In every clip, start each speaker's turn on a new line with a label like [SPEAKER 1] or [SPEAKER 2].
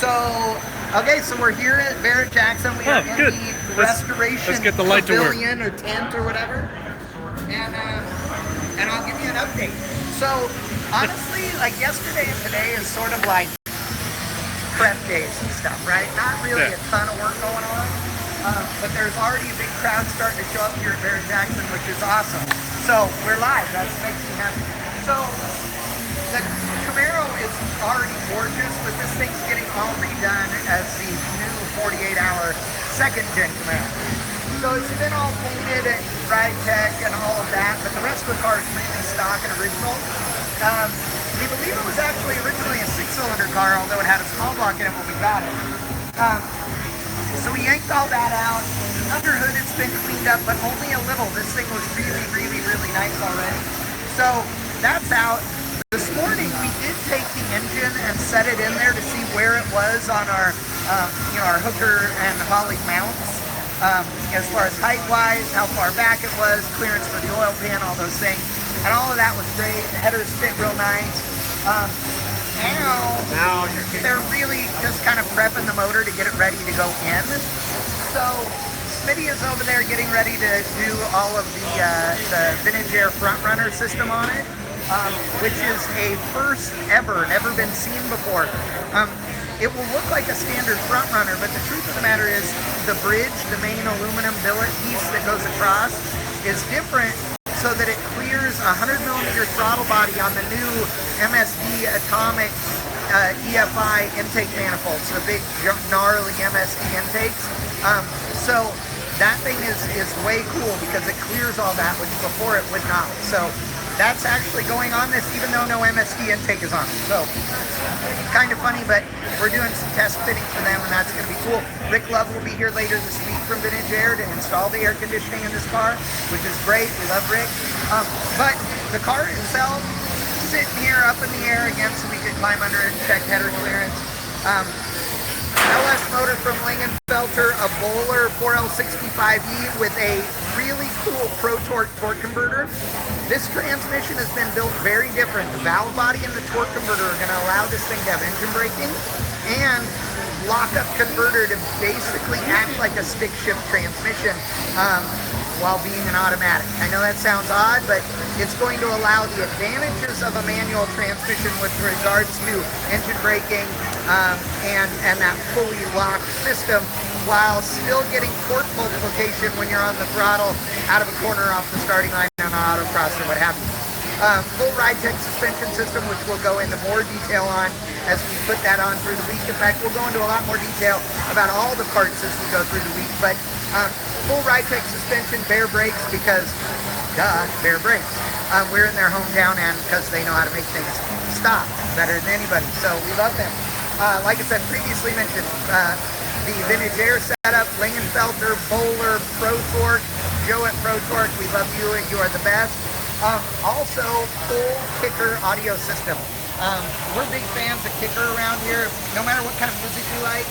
[SPEAKER 1] So, okay, so we're here at Barrett-Jackson. We are in
[SPEAKER 2] good.
[SPEAKER 1] the restoration
[SPEAKER 2] let's get the light to work.
[SPEAKER 1] pavilion or tent or whatever. And I'll give you an update. So, honestly, like yesterday and today is sort of like prep days and stuff, right? Not really a ton of work going on. But there's already a big crowd starting to show up here at Barrett-Jackson, which is awesome. So, we're live. That makes me happy. So, the Camaro is already gorgeous, but this thing's getting all redone as the new 48-hour second-gen Camaro. So it's been all painted and ride tech and all of that, but the rest of the car is really stock and original. We believe it was actually originally a 6-cylinder car, although it had a small block in it when we got it. So we yanked all that out. The underhood has been cleaned up, but only a little. This thing was really nice already. So that's out. This morning we did take the engine and set it in there to see where it was on our, our hooker and Holly mounts. As far as height-wise, how far back it was, clearance for the oil pan, all those things. And all of that was great. The headers fit real nice. Now they're really just kind of prepping the motor to get it ready to go in. So Smitty is over there getting ready to do all of the Vintage Air front runner system on it. Which is a first ever, never been seen before. It will look like a standard front runner, but the truth of the matter is the bridge, the main aluminum billet piece that goes across, is different so that it clears a 100mm throttle body on the new MSD Atomic EFI intake manifolds, the big gnarly MSD intakes. So that thing is way cool because it clears all that, which before it would not. So that's actually going on this, even though no MSD intake is on it. So, kind of funny, but we're doing some test fitting for them, and that's going to be cool. Rick Love will be here later this week from Vintage Air to install the air conditioning in this car, which is great. We love Rick. But the car itself, sitting here up in the air again so we could climb under it and check header clearance. LS motor from Lingenfelter, a Bowler 4L65E with a really cool Pro Torque torque converter. This transmission has been built very different. The valve body and the torque converter are going to allow this thing to have engine braking and lock-up converter to basically act like a stick shift transmission while being an automatic. I know that sounds odd, but it's going to allow the advantages of a manual transmission with regards to engine braking and that fully locked system, while still getting torque multiplication when you're on the throttle out of a corner off the starting line on an autocross or what have you. Full ride tech suspension system, which we'll go into more detail on as we put that on through the week. In fact, we'll go into a lot more detail about all the parts as we go through the week, but full ride tech suspension, bare brakes, because bare brakes. We're in their hometown, and because they know how to make things stop better than anybody, so we love them. Like I said, previously mentioned, the Vintage Air setup, Lingenfelter, Bowler, Pro Torque, Joe at Pro Torque, we love you and you are the best. Also, full Kicker audio system. We're big fans of Kicker around here. No matter what kind of music you like,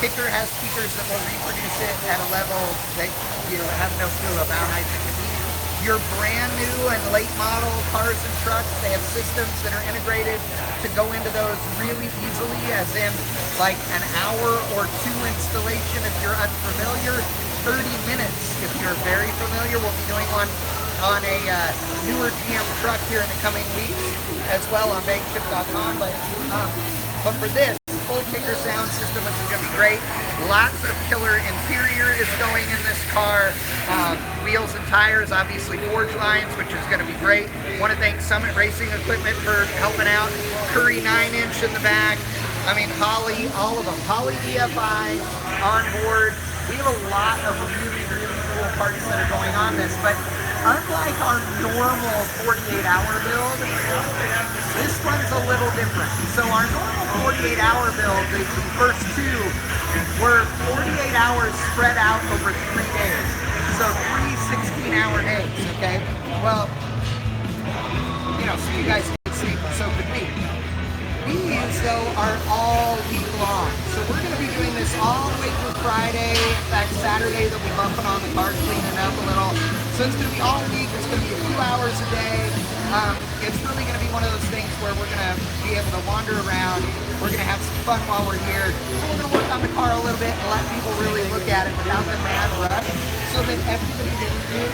[SPEAKER 1] Kicker has speakers that will reproduce it at a level that you have no clue about how nice it can be. Your brand new and late model cars and trucks, they have systems that are integrated to go into those really easily, as in like an hour or two installation if you're unfamiliar, 30 minutes if you're very familiar. We'll be doing one on a newer GM truck here in the coming weeks as well on bagship.com. But for this, full Kicker sound system, which is going to be great. Lots of killer interior is going in this car. Wheels and tires, obviously forge lines, which is going to be great. Want to thank Summit Racing Equipment for helping out. Curry 9-inch in the back. I mean, Holly, all of them. Holly EFI on board. We have a lot of really cool parts that are going on this, but unlike our normal 48-hour build, this one's a little different. So our normal 48-hour build, the first two, were 48 hours spread out over 3 days. So 3 16-hour days, okay? Well, so you guys can sleep, so could we. These, though, are all week long. So we're going to be doing this all the way through Friday. In fact, Saturday they'll be bumping on the car, cleaning up a little. So it's going to be all week. It's going to be a few hours a day. It's really going to be one of those things where we're going to be able to wander around. We're going to have some fun while we're here. We're going to work on the car a little bit and let people really look at it without the mad rush, so that everybody that's here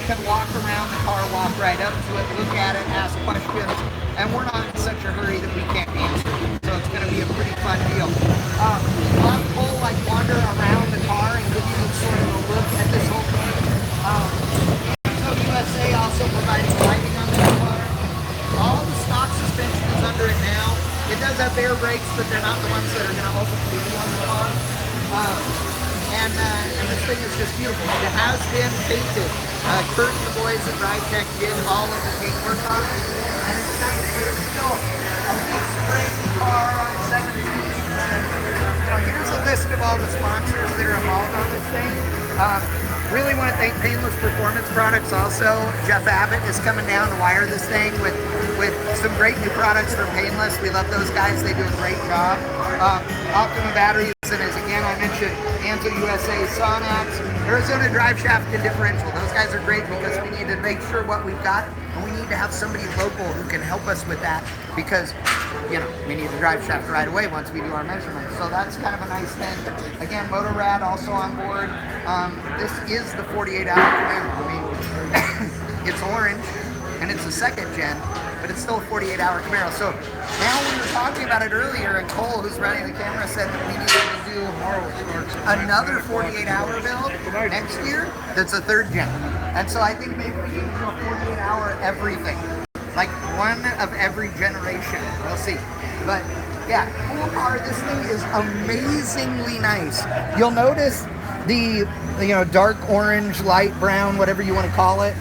[SPEAKER 1] can walk around the car, walk right up to it, look at it, ask questions, and we're not in such a hurry that we can't answer. So it's going to be a pretty fun deal. We'll have Cole like wander around the car and give you sort of a look at this whole thing. USA also providing lighting on the car. All the stock suspension is under it now. It does have air brakes, but they're not the ones that are going to ultimately be on the car. And this thing is just beautiful. It has been painted. Kurt and the boys at Ride Tech did all of the paint work on it. And it's nice, but it's still a big spring car on 17. Here's a list of all the sponsors that are involved on this thing. Really want to thank Painless Performance Products also. Jeff Abbott is coming down to wire this thing with some great new products from Painless. We love those guys. They do a great job. Optima Batteries, and as again I mentioned, Anzo USA, Sonax, Arizona Drive Shaft and Differential. Those guys are great because we need to make sure what we've got, and we need to have somebody local who can help us with that because, we need the drive shaft right away once we do our measurements. So that's kind of a nice thing. Again, Motorrad also on board. This is the 48-hour Camaro. I mean, it's orange, and it's a second gen, but it's still a 48-hour Camaro. So now we were talking about it earlier, and Cole, who's running the camera, said that we needed to do another 48-hour build next year that's a third gen. And so I think maybe we need to do a 48-hour everything. Like one of every generation. We'll see. But yeah, cool car. This thing is amazingly nice. You'll notice the dark orange, light brown, whatever you want to call it,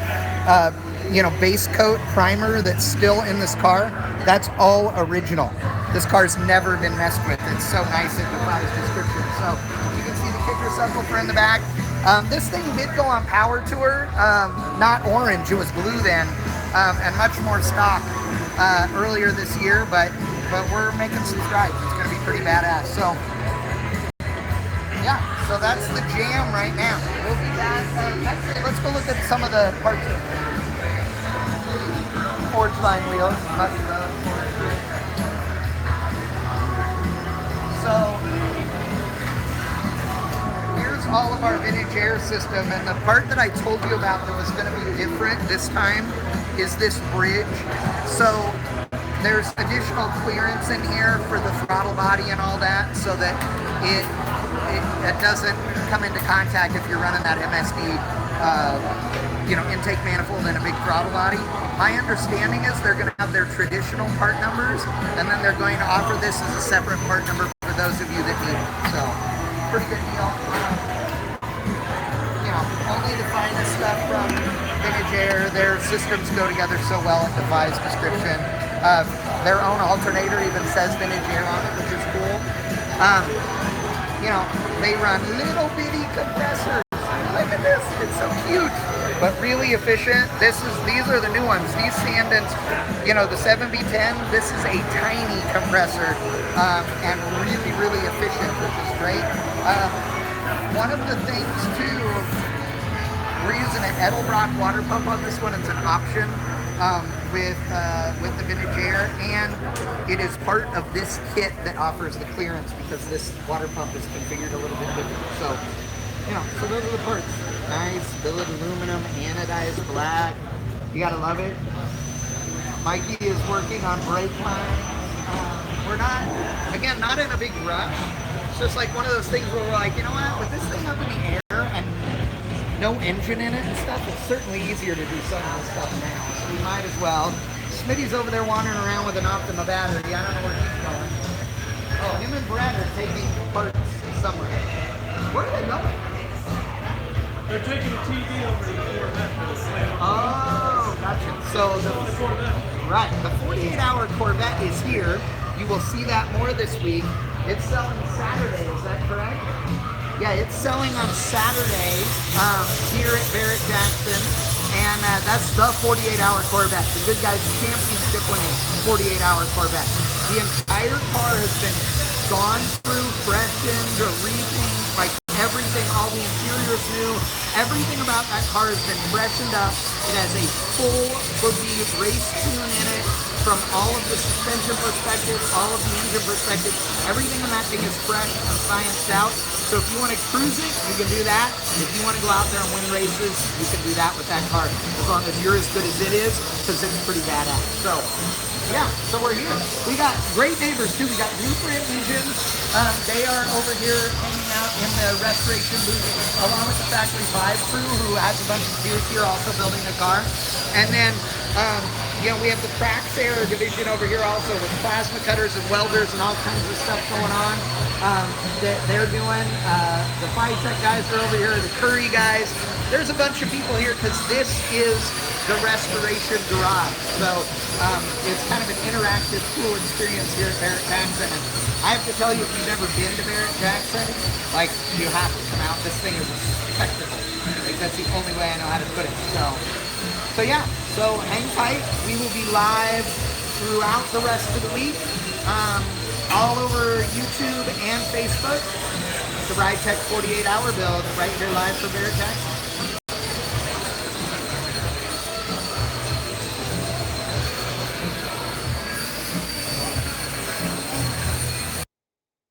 [SPEAKER 1] base coat primer that's still in this car. That's all original. This car's never been messed with. It's so nice it defies description. So you can see the kicker subwoofer in the back. This thing did go on Power Tour, not orange, it was blue then. And much more stock earlier this year, but we're making some strides. It's going to be pretty badass. So yeah, so that's the jam right now. We'll be back. Actually, let's go look at some of the parts of Forge line wheels. So here's all of our vintage air system, and the part that I told you about that was going to be different this time is this bridge. So there's additional clearance in here for the throttle body and all that, so that it doesn't come into contact if you're running that MSD intake manifold and a big throttle body. My understanding is they're going to have their traditional part numbers, and then they're going to offer this as a separate part number for those of you that need it. So pretty good deal. Only the finest stuff from Vintage Air. Their systems go together so well it defies description. Their own alternator even says Vintage Air on it, which is cool. They run little bitty compressors. Look at this, it's so cute, but really efficient. These are the new ones. These Sandons, the 7B10, this is a tiny compressor, and really, really efficient, which is great. One of the things too, we're using an Edelbrock water pump on this one. It's an option with the Vintage Air, and it is part of this kit that offers the clearance because this water pump is configured a little bit different. So, so those are the parts. Nice billet aluminum, anodized black. You gotta love it. Mikey is working on brake lines. We're not in a big rush. It's just like one of those things where we're like, with this thing up in the air and no engine in it and stuff, it's certainly easier to do some of this stuff now. So we might as well. Smitty's over there wandering around with an Optima battery. I don't know where he's going. Oh, him and Brad are taking parts somewhere. Where are they going?
[SPEAKER 2] They're taking a TV over to the Corvette for the sale.
[SPEAKER 1] Oh, gotcha. So the 48-hour Corvette is here. You will see that more this week. It's selling Saturday, is that correct? Yeah, it's selling on Saturday here at Barrett-Jackson, and that's the 48-hour Corvette. The Good Guys Championship winning 48-hour Corvette. The entire car has been gone through, freshened, repainted, like everything, all the interior is new, everything about that car has been freshened up. It has a full boogie race tune in it from all of the suspension perspective, all of the engine perspective. Everything in that thing is fresh and scienced out. So if you want to cruise it, you can do that. If you want to go out there and win races, you can do that with that car, as long as you're as good as it is, because it's pretty badass. So, yeah, so we're here. We got great neighbors, too. We got Blueprint Engines. They are over here hanging out in the restoration booth, along with the Factory 5 crew, who has a bunch of dudes here also building a car. And then, you know, we have the Praxair division over here also with plasma cutters and welders and all kinds of stuff going on. They're doing, the FiTech guys are over here, the Curry guys. There's a bunch of people here because this is the restoration garage. So it's kind of an interactive, cool experience here at Barrett-Jackson. And I have to tell you, if you've never been to Barrett-Jackson, like, you have to come out. This thing is a spectacle. Like, that's the only way I know how to put it. So yeah, so hang tight. We will be live throughout the rest of the week, all over YouTube and Facebook. The Ride Tech 48 Hour build right here live from Barrett-Jackson.